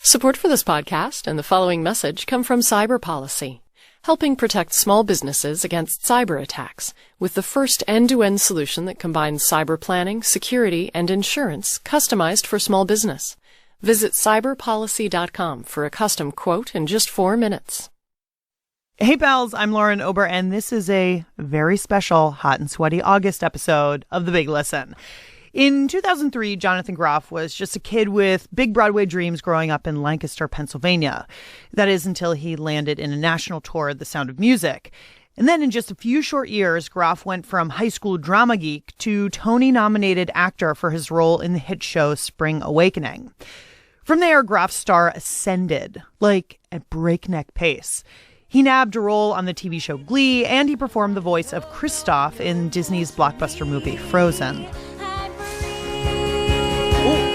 Support for this podcast and the following message come from Cyber Policy, helping protect small businesses against cyber attacks with the first end-to-end solution that combines cyber planning, security, and insurance customized for small business. Visit cyberpolicy.com for a custom quote in just 4 minutes. Hey pals, I'm Lauren Ober, and this is a very special Hot and Sweaty August episode of The Big Listen. In 2003, Jonathan Groff was just a kid with big Broadway dreams growing up in Lancaster, Pennsylvania. That is until he landed in a national tour of The Sound of Music. And then in just a few short years, Groff went from high school drama geek to Tony-nominated actor for his role in the hit show Spring Awakening. From there, Groff's star ascended, like at breakneck pace. He nabbed a role on the TV show Glee, and he performed the voice of Kristoff in Disney's blockbuster movie Frozen.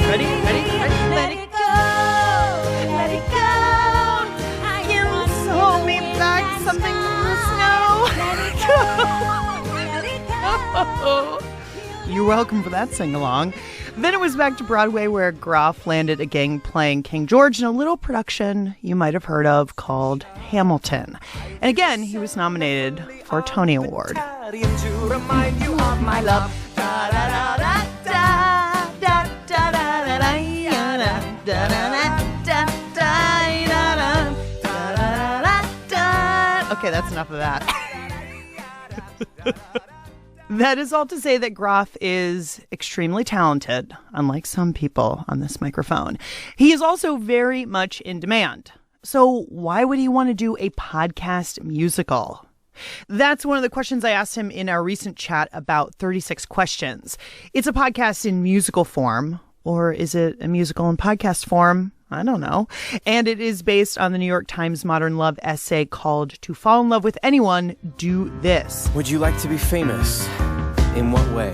Ready? Let it go, let it go. You hold me back, something from the snow. You're welcome for that sing-along. Then it was back to Broadway, where Groff landed again playing King George in a little production you might have heard of called Hamilton. And again, he was nominated for a Tony Award. To remind you of my love. Okay, that's enough of that. That is all to say that Groff is extremely talented, unlike some people on this microphone. He is also very much in demand. So why would he want to do a podcast musical? That's one of the questions I asked him in our recent chat about 36 Questions. It's a podcast in musical form, or is it a musical in podcast form? I don't know. And it is based on the New York Times Modern Love essay called To Fall in Love with Anyone, Do This. Would you like to be famous? In what way?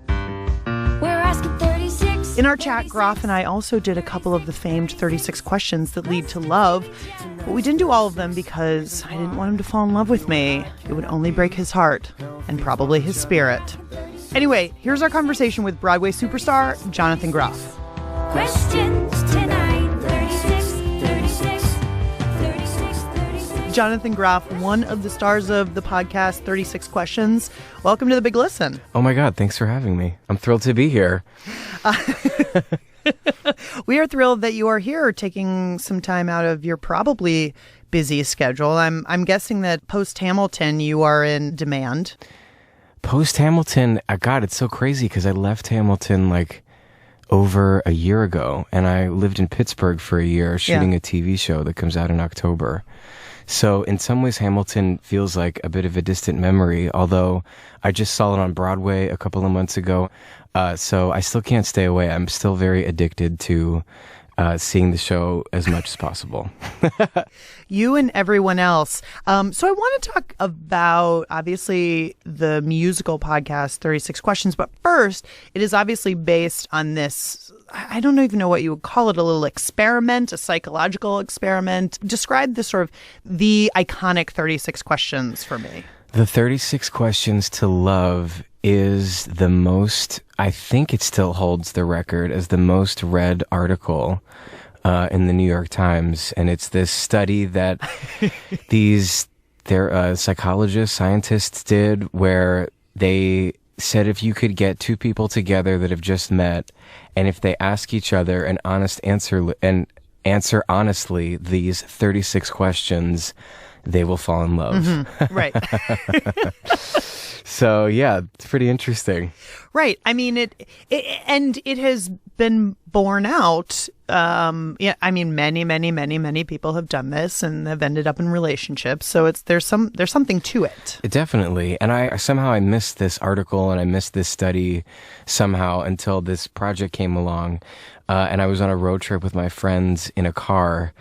We're asking 36. In our chat, Groff and I also did a couple of the famed 36 questions that lead to love. But we didn't do all of them because I didn't want him to fall in love with me. It would only break his heart and probably his spirit. Anyway, here's our conversation with Broadway superstar Jonathan Groff. Questions tonight, 36. Jonathan Groff, one of the stars of the podcast 36 Questions. Welcome to The Big Listen. Oh my God, thanks for having me. I'm thrilled to be here. We are thrilled that you are here, taking some time out of your probably busy schedule. I'm guessing that post-Hamilton you are in demand. Post-Hamilton, God, it's so crazy because I left Hamilton like over a year ago, and I lived in Pittsburgh for a year shooting a TV show that comes out in October. So in some ways, Hamilton feels like a bit of a distant memory, although I just saw it on Broadway a couple of months ago. So I still can't stay away. I'm still very addicted to seeing the show as much as possible. You and everyone else. So I want to talk about, obviously, the musical podcast, 36 Questions. But first, it is obviously based on this, I don't even know what you would call it, a little experiment, a psychological experiment. Describe the sort of the iconic 36 Questions for me. The 36 Questions to Love is the most, I think it still holds the record as the most read article in the New York Times. And it's this study that psychologists, scientists did, where they said if you could get two people together that have just met, and if they ask each other an honest answer and answer honestly these 36 questions, they will fall in love. Mm-hmm. Right. So, yeah, it's pretty interesting. Right. I mean, it has been borne out. I mean, many people have done this and have ended up in relationships. So there's something to it. Definitely. And I missed this article and I missed this study somehow until this project came along. And I was on a road trip with my friends in a car.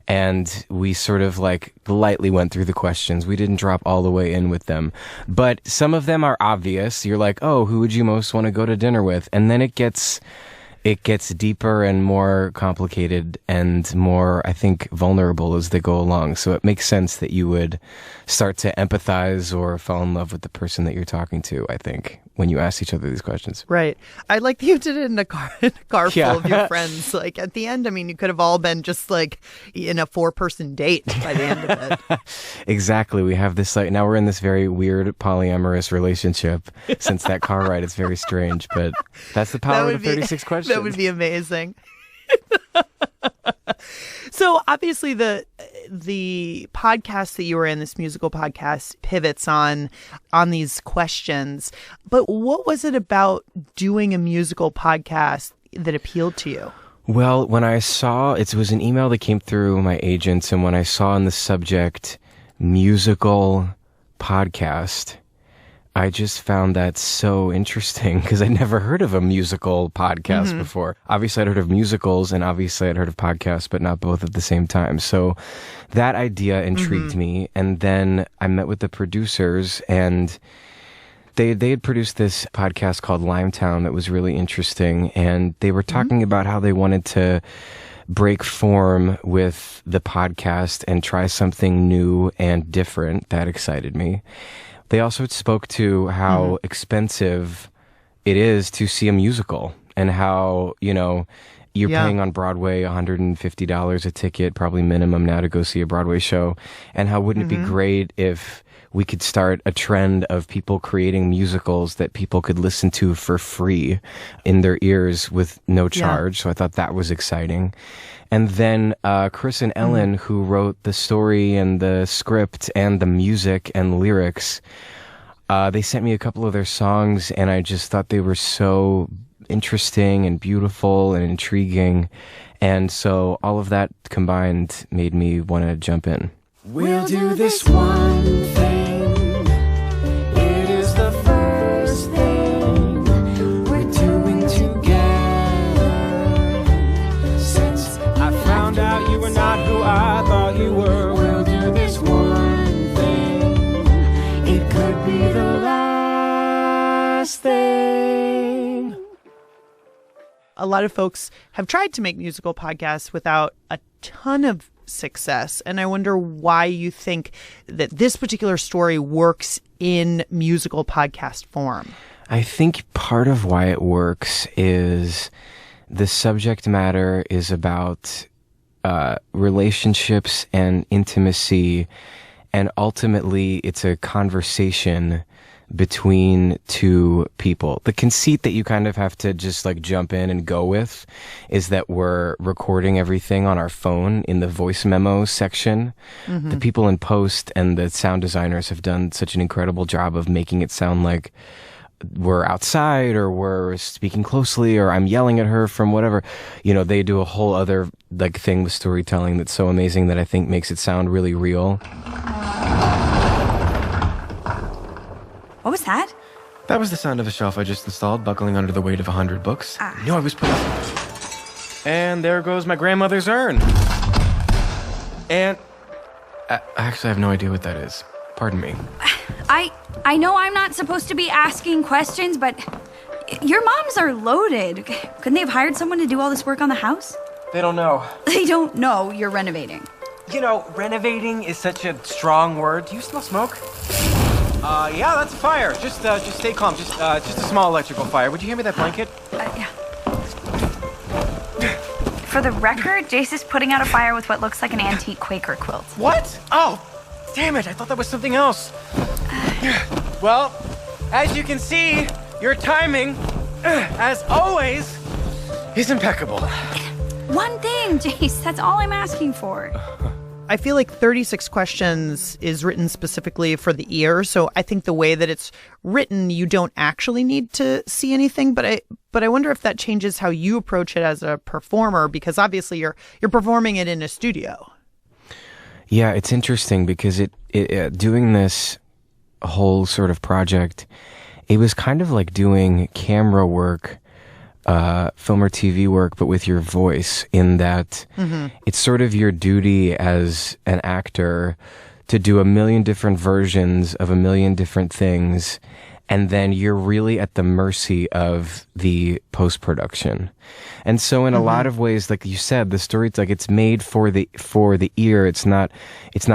And we sort of like lightly went through the questions. We didn't drop all the way in with them. But some of them are obvious. You're like, oh, who would you most want to go to dinner with? And then it gets deeper and more complicated and more, I think, vulnerable as they go along. So it makes sense that you would start to empathize or fall in love with the person that you're talking to, I think, when you ask each other these questions. Right. I like that you did it in a car, full Yeah. of your friends. Like at the end, I mean, you could have all been just like in a 4-person date by the end of it. Exactly. We have this, like, now we're in this very weird polyamorous relationship since that car ride. It's very strange, but that's the power of the 36 questions. That would be amazing. So obviously the podcast that you were in, this musical podcast, pivots on these questions. But what was it about doing a musical podcast that appealed to you? Well, when I saw, it was an email that came through my agents, and when I saw in the subject musical podcast, I just found that so interesting because I'd never heard of a musical podcast before. Obviously, I'd heard of musicals and obviously I'd heard of podcasts, but not both at the same time. So that idea intrigued me. And then I met with the producers, and they had produced this podcast called Limetown that was really interesting. And they were talking about how they wanted to break form with the podcast and try something new and different. That excited me. They also spoke to how expensive it is to see a musical, and how, you know, you're paying on Broadway $150 a ticket, probably minimum now, to go see a Broadway show. And how wouldn't it be great if we could start a trend of people creating musicals that people could listen to for free in their ears with no charge. So I thought that was exciting. And then Chris and Ellen, who wrote the story and the script and the music and lyrics, they sent me a couple of their songs, and I just thought they were so interesting and beautiful and intriguing. And so all of that combined made me want to jump in. We'll do this one thing. It is the first thing we're doing together. Since I found out you were not who I thought you were. we'll do this one thing, it could be the last thing. A lot of folks have tried to make musical podcasts without a ton of success. And I wonder why you think that this particular story works in musical podcast form. I think part of why it works is the subject matter is about relationships and intimacy, and ultimately it's a conversation between two people. The conceit that you kind of have to just like jump in and go with is that we're recording everything on our phone in the voice memo section. The people in post and the sound designers have done such an incredible job of making it sound like we're outside, or we're speaking closely, or I'm yelling at her from whatever. You know, they do a whole other like thing with storytelling that's so amazing that I think makes it sound really real. What was that? That was the sound of a shelf I just installed, buckling under the weight of 100 books. I knew I was putting... And there goes my grandmother's urn. And... I actually have no idea what that is. Pardon me. I know I'm not supposed to be asking questions, but your moms are loaded. Couldn't they have hired someone to do all this work on the house? They don't know. They don't know you're renovating. You know, renovating is such a strong word. Do you smell smoke? Yeah, that's a fire. Just stay calm. Just a small electrical fire. Would you hand me that blanket? Yeah. For the record, Jace is putting out a fire with what looks like an antique Quaker quilt. What? Oh, damn it. I thought that was something else. Well, as you can see, your timing, as always, is impeccable. One thing, Jace. That's all I'm asking for. I feel like 36 questions is written specifically for the ear. So I think the way that it's written, you don't actually need to see anything. But I wonder if that changes how you approach it as a performer, because obviously you're performing it in a studio. Yeah, it's interesting because it doing this whole sort of project, it was kind of like doing camera work, film or TV work, but with your voice, in that it's sort of your duty as an actor to do a million different versions of a million different things and then you're really at the mercy of the post-production. And so in a lot of ways, like you said, the story, it's like it's made for the ear. It's not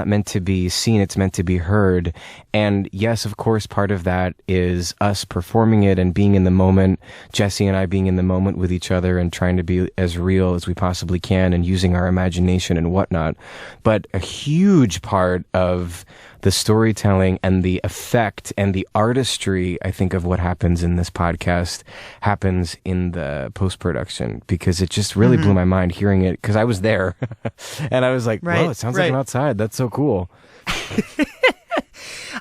meant to be seen. It's meant to be heard. And yes, of course, part of that is us performing it and being in the moment, Jesse and I being in the moment with each other and trying to be as real as we possibly can and using our imagination and whatnot. But a huge part of the storytelling and the effect and the artistry, I think, of what happens in this podcast happens in the post-production, because it just really blew my mind hearing it, because I was there and I was like, whoa, it sounds like I'm outside. That's so cool.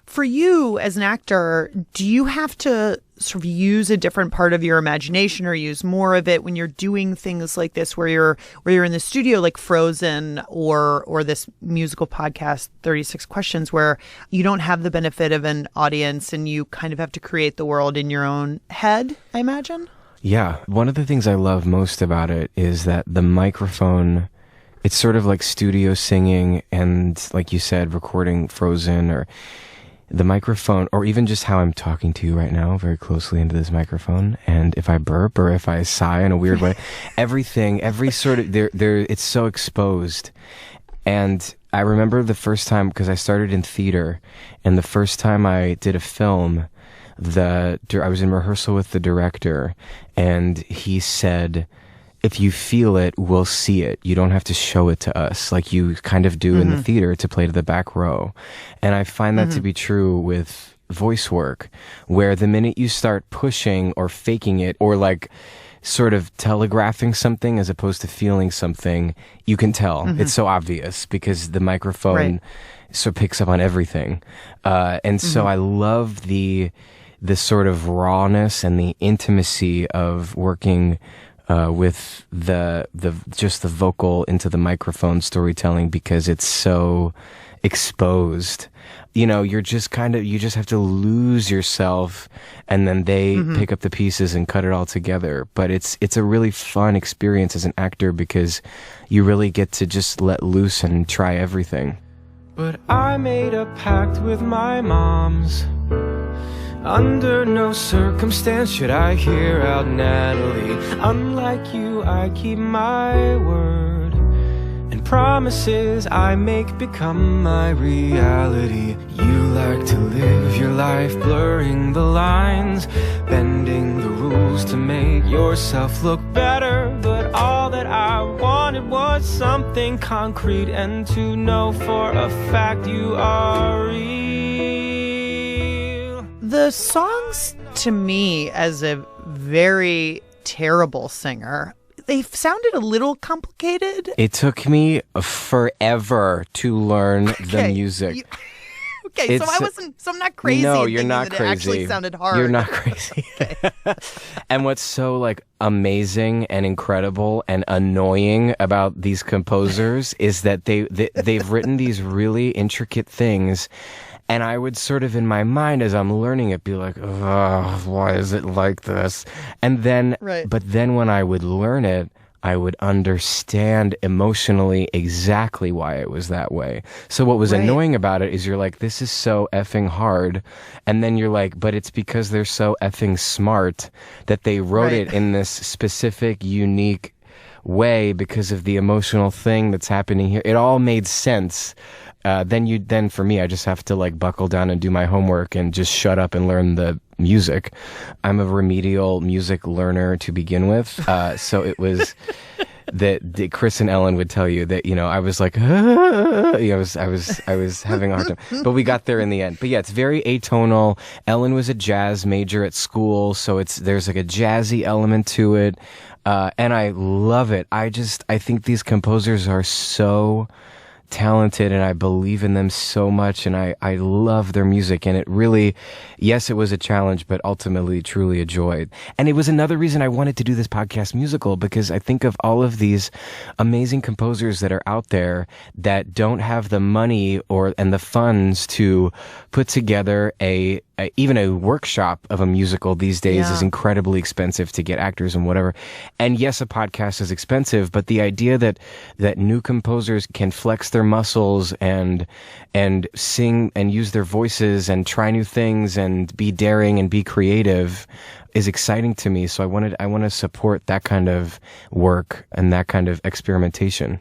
For you as an actor, do you have to sort of use a different part of your imagination or use more of it when you're doing things like this, where you're in the studio, like Frozen or this musical podcast, 36 Questions, where you don't have the benefit of an audience and you kind of have to create the world in your own head, I imagine? Yeah. One of the things I love most about it is that the microphone, it's sort of like studio singing and, like you said, recording Frozen, or the microphone, or even just how I'm talking to you right now very closely into this microphone. And if I burp or if I sigh in a weird way, every sort of, it's so exposed. And I remember the first time, because I started in theater, and the first time I did a film, I was in rehearsal with the director, and he said, if you feel it, we'll see it. You don't have to show it to us like you kind of do in the theater to play to the back row. And I find that to be true with voice work, where the minute you start pushing or faking it, or like sort of telegraphing something as opposed to feeling something, you can tell. It's so obvious because the microphone so picks up on everything. And so I love the sort of rawness and the intimacy of working with the vocal into the microphone storytelling, because it's so exposed. You know, you just have to lose yourself, and then they pick up the pieces and cut it all together. But it's a really fun experience as an actor, because you really get to just let loose and try everything. But I made a pact with my moms. Under no circumstance should I hear out Natalie. Unlike you, I keep my word, and promises I make become my reality. You like to live your life blurring the lines, bending the rules to make yourself look better. But all that I wanted was something concrete, and to know for a fact you are real. The songs, to me, as a very terrible singer, they sounded a little complicated. It took me forever to learn the music. So I'm not crazy. No, you're not that crazy. It actually sounded hard. You're not crazy. And what's so like amazing and incredible and annoying about these composers is that they've written these really intricate things. And I would sort of, in my mind, as I'm learning it, be like, oh, why is it like this? And then, but then when I would learn it, I would understand emotionally exactly why it was that way. So what was annoying about it is you're like, this is so effing hard. And then you're like, but it's because they're so effing smart that they wrote it in this specific, unique way because of the emotional thing that's happening here. It all made sense. Then for me, I just have to like buckle down and do my homework and just shut up and learn the music. I'm a remedial music learner to begin with. So it was that Chris and Ellen would tell you that, you know, I was like, I was having a hard time, but we got there in the end. But yeah, it's very atonal. Ellen was a jazz major at school, so there's like a jazzy element to it. And I love it. I think these composers are so talented, and I believe in them so much, and I love their music. And it really, yes, it was a challenge, but ultimately truly a joy. And it was another reason I wanted to do this podcast musical, because I think of all of these amazing composers that are out there that don't have the money and the funds to put together a even a workshop of a musical these days Yeah. is incredibly expensive to get actors and whatever. And yes, a podcast is expensive, but the idea that new composers can flex their muscles and sing and use their voices and try new things and be daring and be creative is exciting to me. So I want to support that kind of work and that kind of experimentation.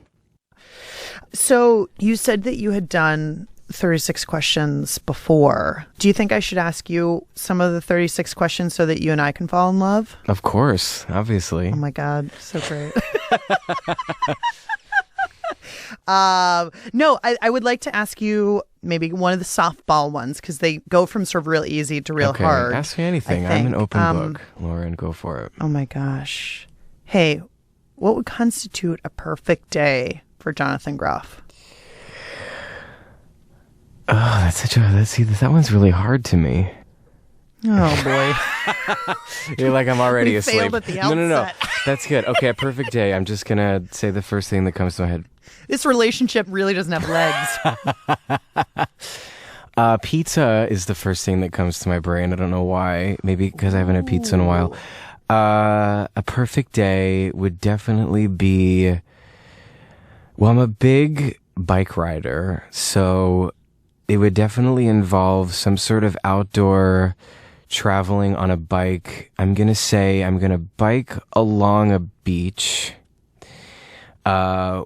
So you said that you had done 36 questions before. Do you think I should ask you some of the 36 questions so that you and I can fall in love? Of course, obviously. Oh my God, so great. No, I would like to ask you maybe one of the softball ones because they go from sort of real easy to real Okay, hard. ask me anything. I I'm an think. open book, Lauren. Go for it. Oh my gosh. Hey, what would constitute a perfect day for Jonathan Groff? Oh, that one's really hard to me. Oh boy. You're like, I'm already We asleep. failed at the No. outset. That's good. Okay, a perfect day. I'm just gonna say the first thing that comes to my head. This relationship really doesn't have legs. Pizza is the first thing that comes to my brain. I don't know why. Maybe because I haven't had pizza in a while. A perfect day would definitely be. Well, I'm a big bike rider, so it would definitely involve some sort of outdoor traveling on a bike. I'm going to say I'm going to bike along a beach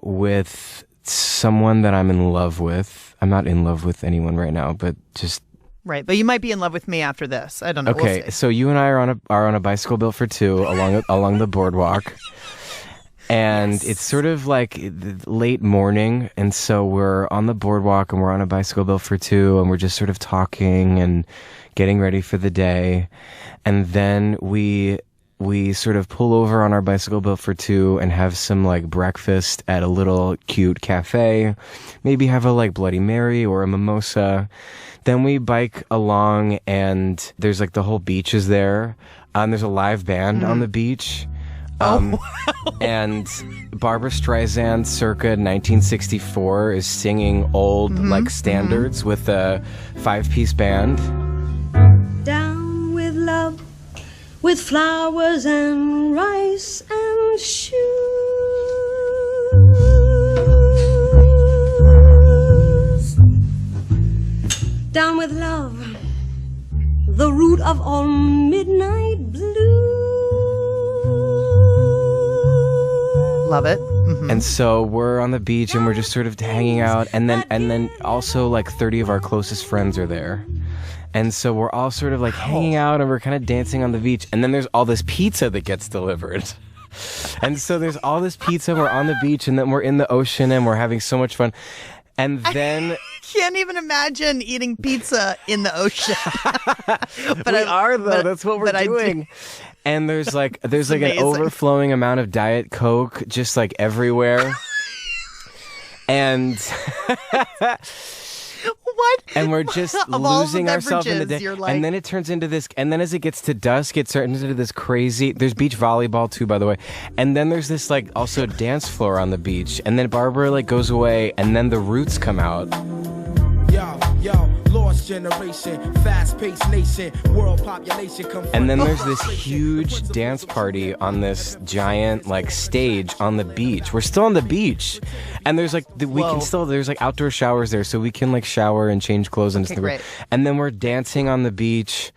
with someone that I'm in love with. I'm not in love with anyone right now, but just... Right, but you might be in love with me after this. I don't know. Okay, We'll see. so you and I are on a bicycle built for two along the boardwalk. And it's sort of like late morning, and so we're on the boardwalk and we're on a bicycle built for two, and we're just sort of talking and getting ready for the day. And then we sort of pull over on our bicycle built for two and have some like breakfast at a little cute cafe. Maybe have a like Bloody Mary or a mimosa. Then we bike along, and there's like the whole beach is there. There's a live band on the beach. And Barbara Streisand circa 1964 is singing old like standards with a 5-piece band. Down with love, with flowers and rice and shoes. Down with love, the root of all midnight blue. Love it. Mhm. And so we're on the beach and we're just sort of hanging out, and then also like 30 of our closest friends are there. And so we're all sort of like hanging out and we're kind of dancing on the beach, and then there's all this pizza that gets delivered. And so there's all this pizza, we're on the beach, and then we're in the ocean and we're having so much fun. And then Can't even imagine eating pizza in the ocean. we are though. but- That's what we're but I do- doing. And there's like an amazing. overflowing amount of Diet Coke just like everywhere. And What? and we're just Of all the losing ourselves in the beverages, day. you're like- And then it turns into this, and then as it gets to dusk, it turns into this crazy, there's beach volleyball too, by the way. And then there's this like also dance floor on the beach. And then Barbara like goes away, and then the Roots come out. Yo, lost generation, fast-paced nation, world population come. And then there's this huge dance party on this giant like stage on the beach. We're still on the beach, and there's like we Whoa. can still there's like outdoor showers there, so we can like shower and change clothes and Okay, stuff. great. And then we're dancing on the beach,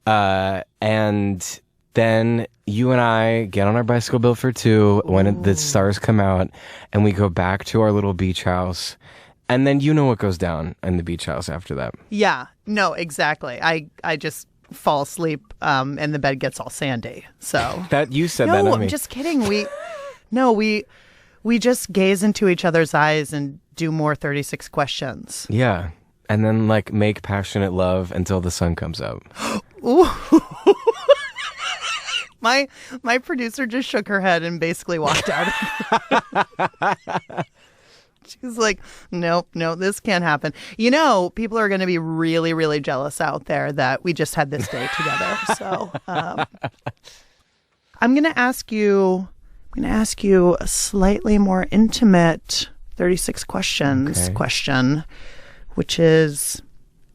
and then you and I get on our bicycle built for two when the stars come out, and we go back to our little beach house. And then you know what goes down in the beach house after that. Yeah, no, exactly. I just fall asleep and the bed gets all sandy. So That you said that, no, not I'm me. just kidding. We just gaze into each other's eyes and do more 36 questions. Yeah. And then like make passionate love until the sun comes out. Ooh. My producer just shook her head and basically walked out. She's like, nope, no, this can't happen. You know, people are going to be really, really jealous out there that we just had this day together. So I'm going to ask you a slightly more intimate 36 questions question, which is,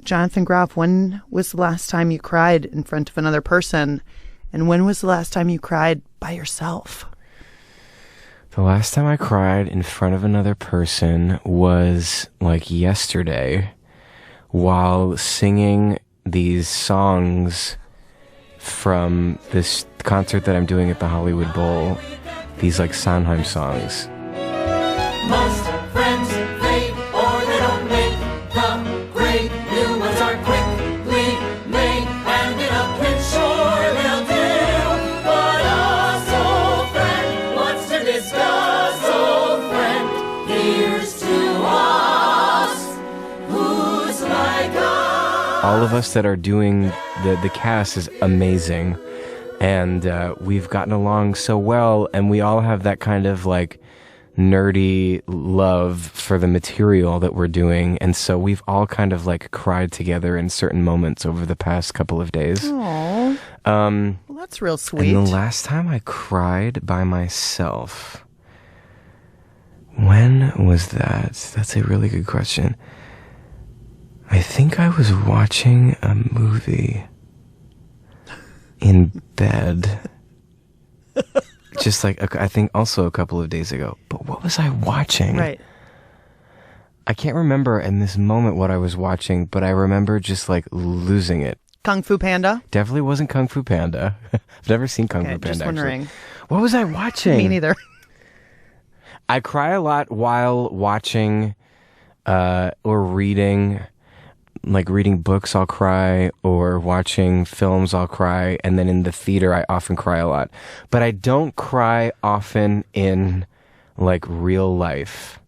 Jonathan Groff, when was the last time you cried in front of another person? And when was the last time you cried by yourself? The last time I cried in front of another person was like yesterday while singing these songs from this concert that I'm doing at the Hollywood Bowl. These like Sondheim songs. Most friends fade or they don't make the grade. New ones are quickly made and in a pinch sure they'll do. But us, old friend, wants to discuss, old friend, here's to us, who's like us. All of us that are doing the cast is amazing. And we've gotten along so well, and we all have that kind of like nerdy love for the material that we're doing. And so we've all kind of like cried together in certain moments over the past couple of days. Aww. Well, that's real sweet. And the last time I cried by myself, when was that? That's a really good question. I think I was watching a movie in bed. Just like, I think also a couple of days ago. But what was I watching? Right. I can't remember in this moment what I was watching, but I remember just like losing it. Kung Fu Panda? Definitely wasn't Kung Fu Panda. I've never seen Kung Fu Panda, just wondering. actually. What was I watching? Me neither. I cry a lot while watching or reading. Like reading books, I'll cry, or watching films, I'll cry, and then in the theater, I often cry a lot. But I don't cry often in, like, real life.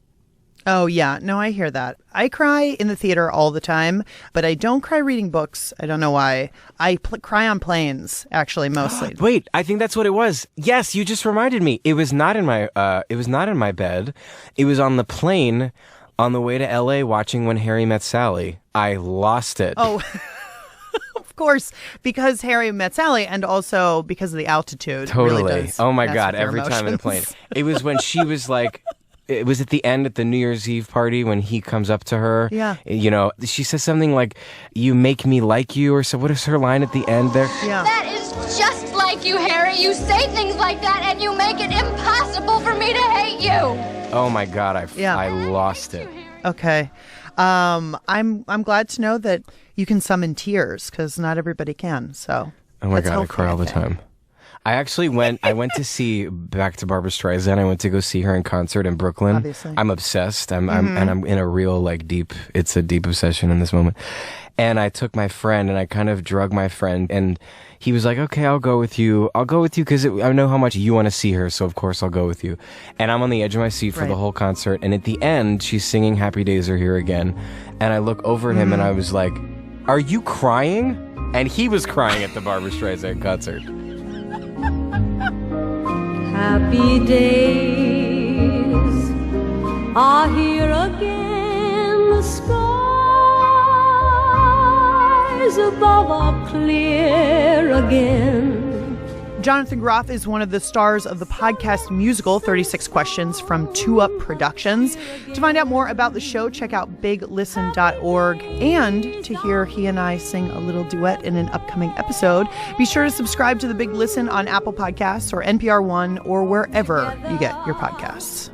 Oh, yeah. No, I hear that. I cry in the theater all the time, but I don't cry reading books. I don't know why. I cry on planes, actually, mostly. Wait, I think that's what it was. Yes, you just reminded me. It was not in my bed. It was on the plane on the way to LA watching When Harry Met Sally. I lost it. Oh, of course, because Harry Met Sally, and also because of the altitude. Totally. Really does Oh my mess God, with your every time in the plane. emotions. It was when she was like, it was at the end at the New Year's Eve party when he comes up to her. Yeah. You know, she says something like, "You make me like you," or so. What is her line at the end there? Yeah. That is just like you, Harry. You say things like that and you make it impossible for me to hate you. Oh my God, I lost it. Okay. I'm glad to know that you can summon tears, because not everybody can. So. Oh my that's God, I healthy, cry all the think. time. I actually went to see back to Barbra Streisand. I went to go see her in concert in Brooklyn. Obviously. I'm obsessed. I'm in a real like it's a deep obsession in this moment. And I took my friend and I kind of drug my friend, and he was like, "Okay, I'll go with you. I'll go with you because I know how much you want to see her, so of course I'll go with you." And I'm on the edge of my seat for the whole concert, and at the end she's singing "Happy Days Are Here Again," and I look over at him and I was like, "Are you crying?" And he was crying at the Barbra Streisand concert. Happy days are here again. The skies above are clear again. Jonathan Groff is one of the stars of the podcast musical 36 Questions from Two Up Productions. To find out more about the show, check out biglisten.org. And to hear he and I sing a little duet in an upcoming episode, be sure to subscribe to The Big Listen on Apple Podcasts or NPR One or wherever you get your podcasts.